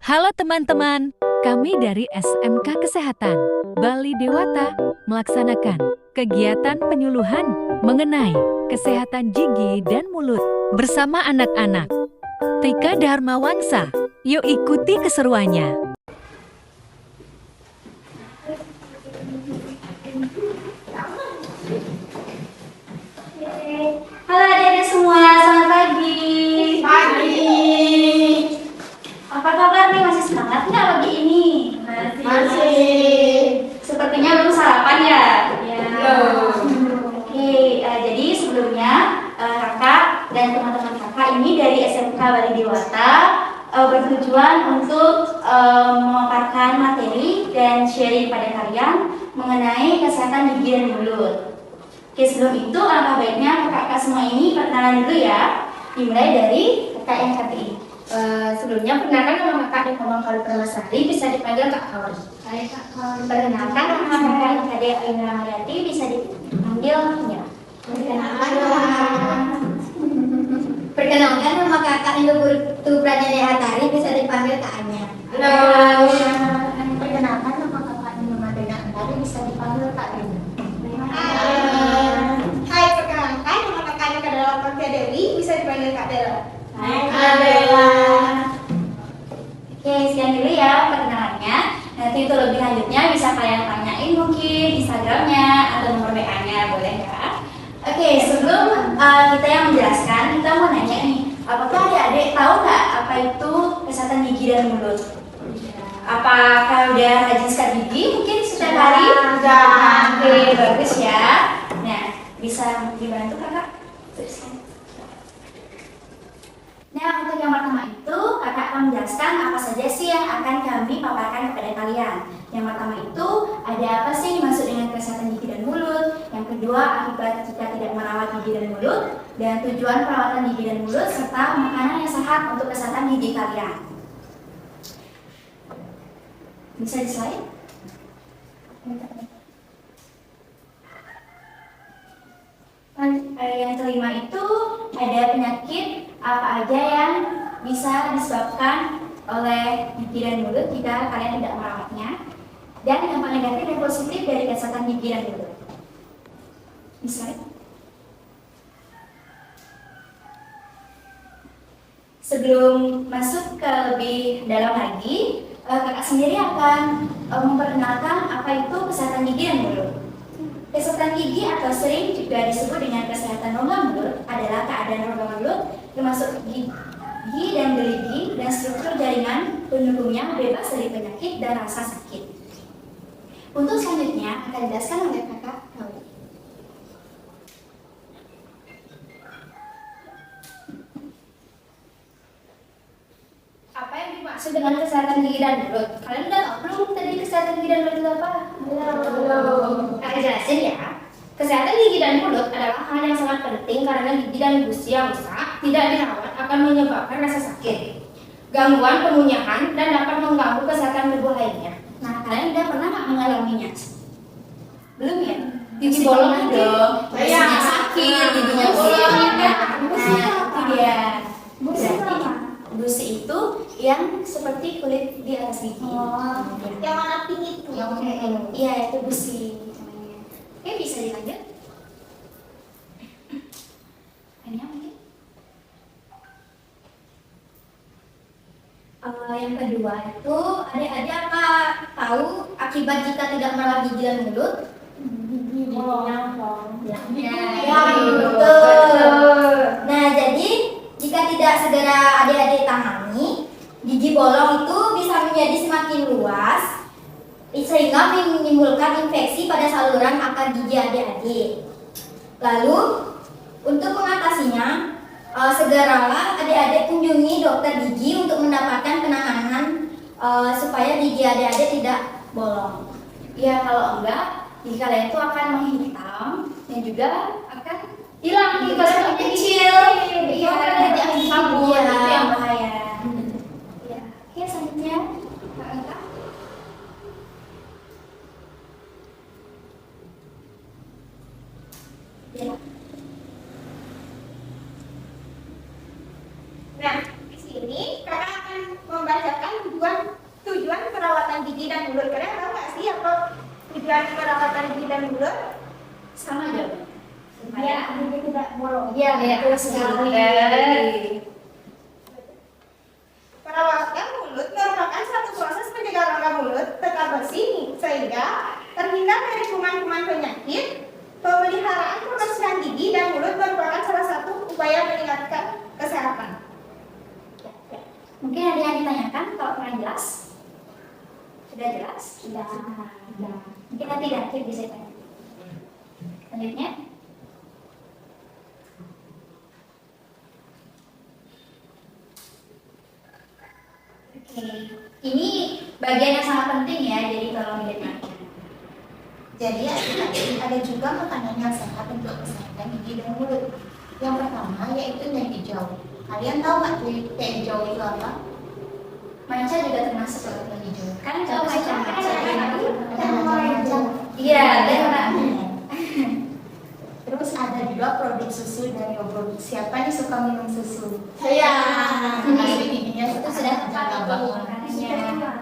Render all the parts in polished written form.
Halo teman-teman, kami dari SMK Kesehatan Bali Dewata melaksanakan kegiatan penyuluhan mengenai kesehatan gigi dan mulut bersama anak-anak. Tika Dharmawangsa, yuk ikuti keseruannya. Halo adik-adik semua, selamat pagi. Pagi. Apa kabar nih, masih semangat nggak pagi ini? Masih. Sepertinya belum sarapan ya? Belum. Oke, jadi sebelumnya kakak dan teman-teman kakak ini dari SMK Bali Dewata bertujuan untuk memaparkan materi dan sharing pada kalian mengenai kesehatan gigi dan mulut. Oke, sebelum itu alangkah baiknya kakak-kakak semua ini perkenalan dulu ya. Dimulai dari kakak yang satu ini. Sebelumnya perkenalkan nama kakak Nikola Kali Permasari, bisa dipanggil Kak Kauri. Baik, Kak. Perkenalkan nama kakak yang tadi Ainura Mariati, bisa dipanggil Nya. Perkenalkan nama kakak Indo Putu Pradjani Hatari, bisa dipanggil Kak Anya. Halo. Perkenalkan nama kakak Indo Madena Antari, bisa dipanggil Kak Rina. Hai, perkenalkan nama kakaknya Kak Dela Partia Dewi, bisa dipanggil Kak Dela. Oke, sekian dulu ya perkenalannya. Nanti untuk lebih lanjutnya bisa kalian tanyain mungkin Instagramnya atau nomor WA-nya, boleh ya? Oke, sebelum kita yang menjelaskan, kita mau nanya nih, apakah adik-adik tahu nggak apa itu kesehatan gigi dan mulut? Apakah udah rajin sikat gigi mungkin setiap hari? Sudah. Oke, bagus ya. Nah, bisa dibantu kakak? Teruskan. Nah, untuk yang pertama itu, kakak akan menjelaskan apa saja sih yang akan kami paparkan kepada kalian. Yang pertama itu, ada apa sih yang dimaksud dengan kesehatan gigi dan mulut. Yang kedua, akibat jika tidak merawat gigi dan mulut. Dan tujuan perawatan gigi dan mulut, serta makanan yang sehat untuk kesehatan gigi kalian. Bisa di slide? Yang kelima itu, ada penyakit apa aja yang bisa disebabkan oleh gigi dan mulut jika kalian tidak merawatnya, dan dampak negatif dan positif dari kesehatan gigi dan mulut. Bisa? Sebelum masuk ke lebih dalam lagi, kakak sendiri akan memperkenalkan apa itu kesehatan gigi dan mulut. Kesehatan gigi atau sering juga disebut dengan kesehatan rongga mulut adalah keadaan rongga mulut termasuk gigi dan gerigi dan struktur jaringan pendukungnya bebas dari penyakit dan rasa sakit. Untuk selanjutnya akan dijelaskan oleh kakak Kauri. Apa yang dimaksud dengan kesehatan gigi dan mulut? Kalian udah tahu belum tadi kesehatan gigi dan mulut itu apa? Belum. Kakak jelasin ya. Kesehatan gigi dan mulut adalah hal yang sangat penting karena gigi dan gusi yang rusak tidak dirawat akan menyebabkan rasa sakit, gangguan pengunyahan, dan dapat mengganggu kesehatan tubuh lainnya. Nah, kalian udah pernah nggak mengalaminya? Belum ya? Gigi bolong dong. Gusinya sakit, giginya bolong. Gusi Nah, apa? itu dia. Gusi itu Berarti apa? gusi itu yang seperti kulit di atas gigi. Yang warna pink itu. Iya, itu gusi namanya. Oke, bisa dilanjut. Ini mungkin. Yang kedua itu, adik-adik apa tahu akibat jika tidak merawat gigi dan mulut? Ya, betul. Nah, jadi jika tidak segera adik-adik tangani, gigi bolong itu bisa menjadi semakin luas sehingga menimbulkan infeksi pada saluran akar gigi adik-adik. Lalu, untuk mengatasinya, segeralah adik-adik kunjungi dokter gigi untuk mendapatkan penanganan supaya gigi adik-adik tidak bolong. Ya, kalau enggak, gigi kalian itu akan menghitam dan juga akan hilang Gigi kalau kalian kecil. Iya, nanti akan kabur, Iya. itu yang bahaya. Ya, oke, selanjutnya Kak Eka. Ya. Nah, di sini kakak akan membacakan tujuan perawatan gigi dan mulut. Kalian tahu nggak sih apa tujuan perawatan gigi dan mulut? Sama aja. Ya, gigi tidak bolong. Iya, betul sekali. Perawatan mulut merupakan suatu proses menjaga rongga mulut tetap bersih sehingga terhindar dari kuman-kuman penyakit. Pemeliharaan kebersihan gigi dan mulut merupakan salah satu upaya meningkatkan kesehatan. Mungkin ada yang ditanyakan, kalau kurang jelas? Sudah jelas? Sudah. Mungkin nanti di akhir bisa tanya. Selanjutnya. Oke, ini bagian yang sangat penting ya, jadi tolong didengarkan. Jadi ada juga makanan yang sehat untuk kesehatan gigi dan mulut. Yang pertama yaitu teh hijau. Kalian tahu nggak teh hijau itu apa? Matcha juga termasuk loh teh hijau. Kan Tahu matcha macam. Iya, benar. Terus ada juga produk susu dan yogurt. Siapa nih suka minum susu? Saya. Pasti giginya Itu sudah jaga tepat itu banget. makanannya.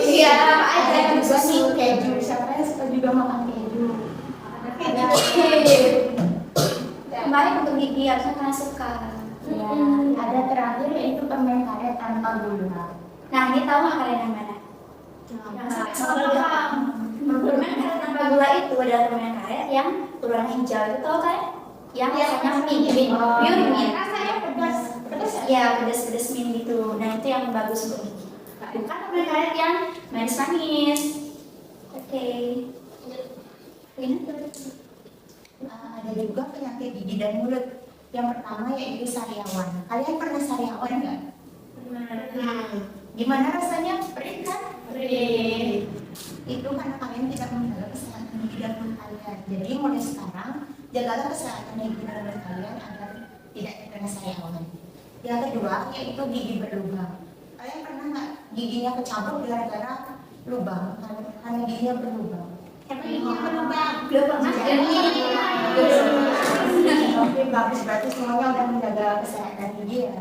Iya, ada juga nih keju. Siapa yang suka juga makan keju? Kemarin untuk gigi harusnya kalian suka. Ya, ada terakhir yaitu permen karet tanpa gula. Nah, ini tahu nggak kalian yang mana? Yang sama gula. Permen karet tanpa gula itu adalah permen karet yang berwarna hijau, itu tahu kan? Yang rasanya mint, pure mint. Rasanya pedas. Iya, pedas-pedas mint gitu. Nah, itu yang bagus untuk gigi. Bukan permen karet yang manis-manis. Oke. Ini Ada juga penyakit gigi dan mulut. Yang pertama yaitu sariawan. Kalian pernah sariawan nggak? Gimana rasanya? Perih kan? Perih. Itu karena kalian tidak menjaga kesehatan gigi dan mulut kalian. Jadi mulai sekarang jagalah kesehatan gigi dan mulut kalian agar tidak terkena sariawan. Yang kedua yaitu gigi berlubang. Kalian pernah nggak giginya kecabut gara-gara lubang? Karena giginya berlubang. Belum pernah. Oke, bagus, berarti semuanya udah menjaga kesehatan gigi ya.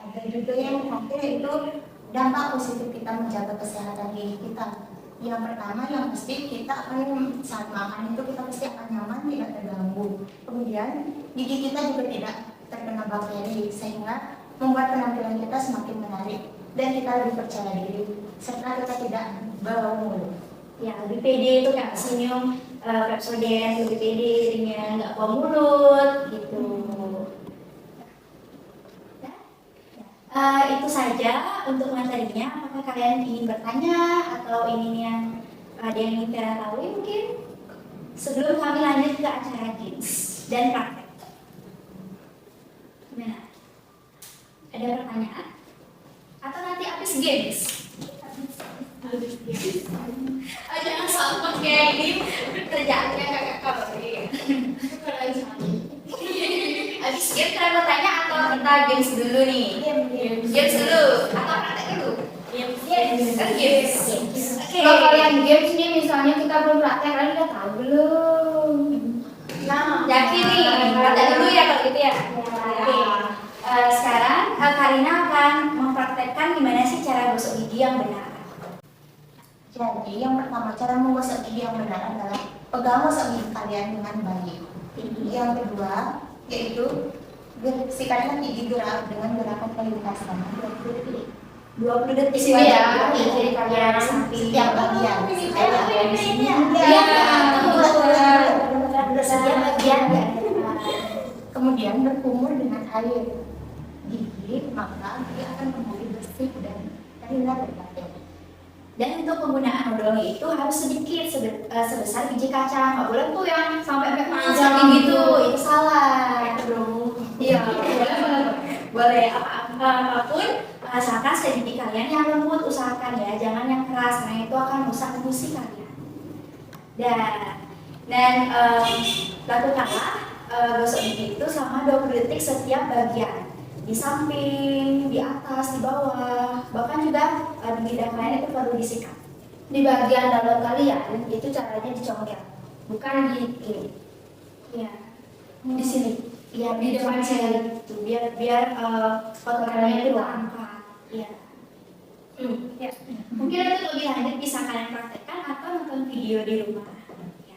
Ada juga yang terakhir itu dampak positif kita menjaga kesehatan gigi kita. Yang pertama yang pasti kita akan saat makan itu kita pasti akan nyaman, tidak terganggu. Kemudian gigi kita juga tidak terkena bakteri sehingga membuat penampilan kita semakin menarik dan kita lebih percaya diri serta kita tidak bau mulut. Ya, lebih pede itu kayak senyum, Pepsodent, lebih pede jadinya nggak bau mulut gitu. Itu saja untuk materinya. Apakah kalian ingin bertanya atau ingin yang ada yang ingin kalian tahu mungkin sebelum kami lanjut ke acara games dan praktek. Nah, ada pertanyaan? Atau nanti habis games? Jangan sombong kayak ini kerjaannya kakak kali. Habis game kalian bertanya atau kita games dulu nih? Games dulu atau praktek dulu? Games. Oke. Kalau kalian games nih misalnya kita belum praktek, kalian udah tahu belum? Nah, yakin nih, praktek dulu ya kalau gitu ya. Oke. Sekarang Karina akan mempraktekkan gimana sih cara gosok gigi yang benar. Jadi yang pertama cara menggosok gigi yang benar adalah pegang gosok gigi kalian dengan baik. Yang kedua yaitu bersihkan gigi gerak dengan gerakan perlintasan 20 detik. 20 detik Di sini ya, jadi kalian samping Setiap bagian. di sini ya. Iya. Setiap bagian ya. Kemudian berkumur dengan air gigi, maka dia akan kembali bersih dan terhindar dari bakteri. Dan untuk penggunaan odol itu harus sedikit sebesar biji kacang. Nggak boleh tuh yang sampai panjang gitu, itu salah. Iya, boleh apapun asalkan sedikit kalian yang lembut usahakan ya, jangan yang keras karena itu akan merusak gusi kalian. Dan lakukanlah gosok gigi itu selama 20 detik setiap bagian, di samping, di atas, di bawah, bahkan juga di lidah kalian itu perlu disikat. Di bagian dalam kalian itu caranya dicongkel, bukan di ini. Iya. Di sini. biar di depan saya gitu, biar kotorannya itu angkat. Iya. Ya. Mungkin itu lebih lanjut bisa kalian praktekkan atau nonton video di rumah. Ya.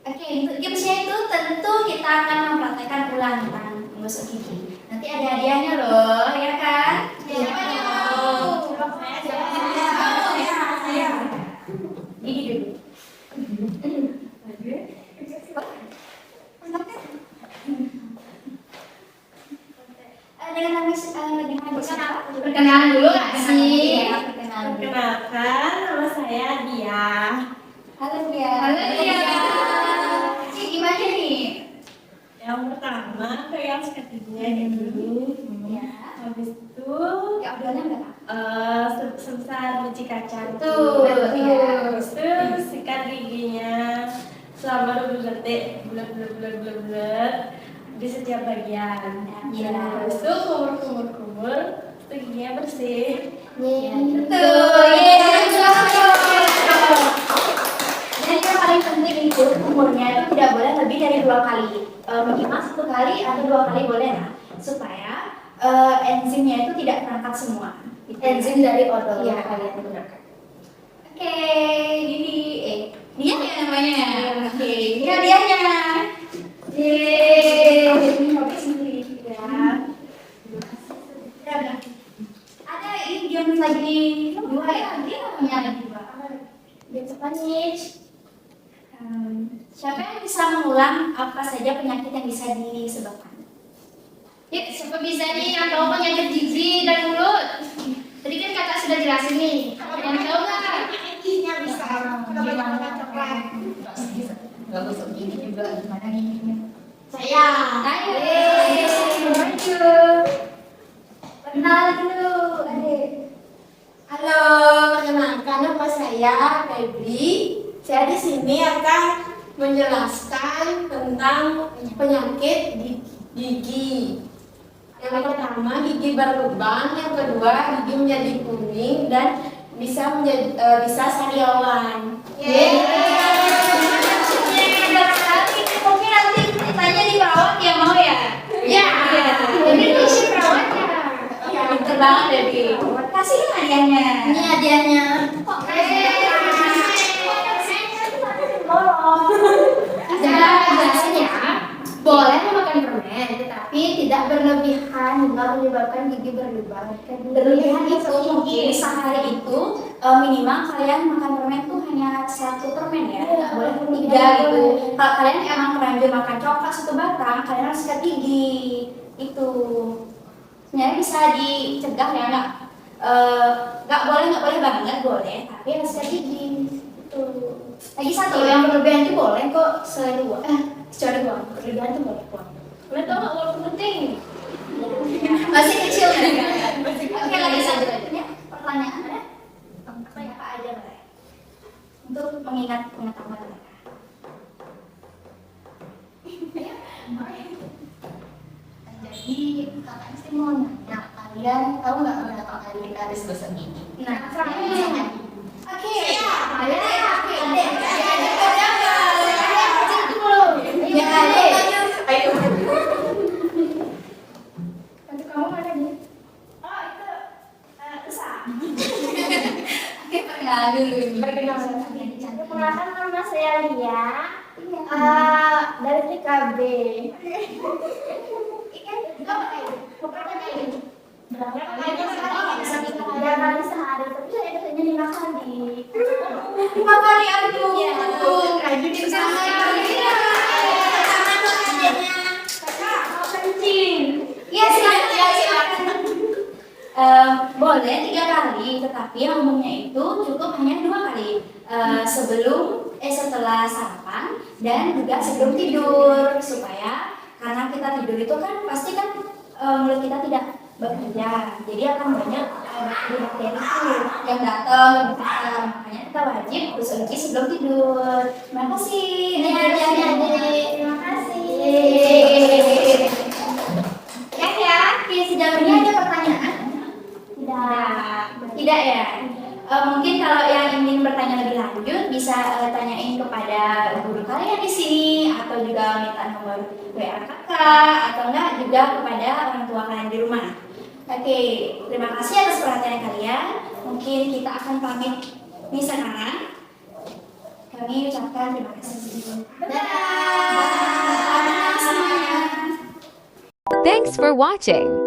Oke, untuk gamesnya itu tentu kita akan mempraktekkan ulang tentang menggosok gigi. Nanti ada hadiahnya loh, ya kan? Iya. Saya. Gigi dulu. Perkenalan dulu nggak sih? Perkenalkan, nama saya Dia. Halo Dia. Halo, Dia. Cik, gimana nih? Yang pertama pegang sikat giginya dulu. Ya. Habis itu Ya obrolannya enggak, Kak? sebesar biji kaca. Betul, ya. Habis itu sikat giginya selama 20 detik, bulat di setiap bagian. Ya. Habis itu kumur, itu giginya bersih. Betul. Dan yang paling penting itu umurnya itu tidak boleh lebih dari 2 kali. Minimal 1 kali atau 2 kali boleh lah, supaya enzimnya itu tidak terangkat semua. Enzim dari odol yang kalian gunakan. Oke, dia ya namanya. Oke, ini hadiahnya. Yeay, ini kopi sendiri ya. Udah. Ada ini game lagi 2 ya? Dia namanya ada 2. Game Spanish. Siapa yang bisa mengulang apa saja penyakit yang bisa disebabkan? Ya, siapa bisa nih yang tahu penyakit gigi dan mulut? Tadi kan kakak sudah jelasin nih. Yang tahu nggak? Giginya bisa. Kalau banyak coklat. Gak gosok gigi juga gimana nih? Saya. Maju. Perkenalan dulu, adik. Halo, perkenalkan nama saya Febri. Saya di sini akan menjelaskan tentang penyakit gigi. Yang pertama gigi berlubang, yang kedua gigi menjadi kuning dan bisa sariawan. Mungkin nanti ditanya di perawat ya mau ya? Ya. Jadi itu si perawatnya. Ya, pinter banget Debbie. Kasih hadiahnya. Ini hadiahnya. Jelasnya boleh memakan permen, tetapi tidak berlebihan hingga menyebabkan gigi berlubang. Berlebihan itu mungkin sehari itu minimal kalian makan permen tuh hanya 1 permen ya, nggak boleh 3 gitu. Kalau kalian emang terlanjur makan coklat 1 batang, kalian harus sikat gigi itu. Sebenarnya bisa dicegah ya, nggak boleh banget boleh, tapi harus sikat gigi. Itu. Lagi 1 yang berlebihan itu boleh kok kecuali uang. Berlebihan itu boleh uang. Kalian tahu nggak walaupun penting? Masih kecil kan? Oke, lagi satu ya. Pertanyaan ada? Apa aja boleh? Untuk mengingat pengetahuan mereka. Jadi kakak mesti mau nanya, kalian tahu nggak berapa kali kita harus gosok gigi? Nah, oke. Nanti kamu mana nih? Oh, itu usah. Oke, perkenalan dulu. Perkenalkan nama saya Lia. Dari TKB. Berapa kali sehari? Tapi saya biasanya 5 kali. 5 kali aduh. Iya. Rajin di sana. Kakak mau kencing. Iya, silakan. Boleh 3 kali, tetapi yang umumnya itu cukup hanya 2 kali. Setelah sarapan dan juga sebelum tidur, supaya karena kita tidur itu kan pasti kan mulut kita tidak bekerja, jadi akan banyak bakteri itu yang datang ke kita. Makanya kita wajib gosok gigi sebelum tidur. Terima kasih. Terima kasih. Ya, sejauh ini ada pertanyaan? Tidak ya. Mungkin kalau yang ingin bertanya lebih lanjut bisa tanyain kepada guru kalian di sini atau juga minta nomor WA kakak kakak atau enggak juga kepada orang tua kalian di rumah. Oke, terima kasih atas perhatian kalian. Mungkin kita akan pamit nih sekarang. Kami ucapkan terima kasih. Dadah. Dadah semuanya. Thanks for watching.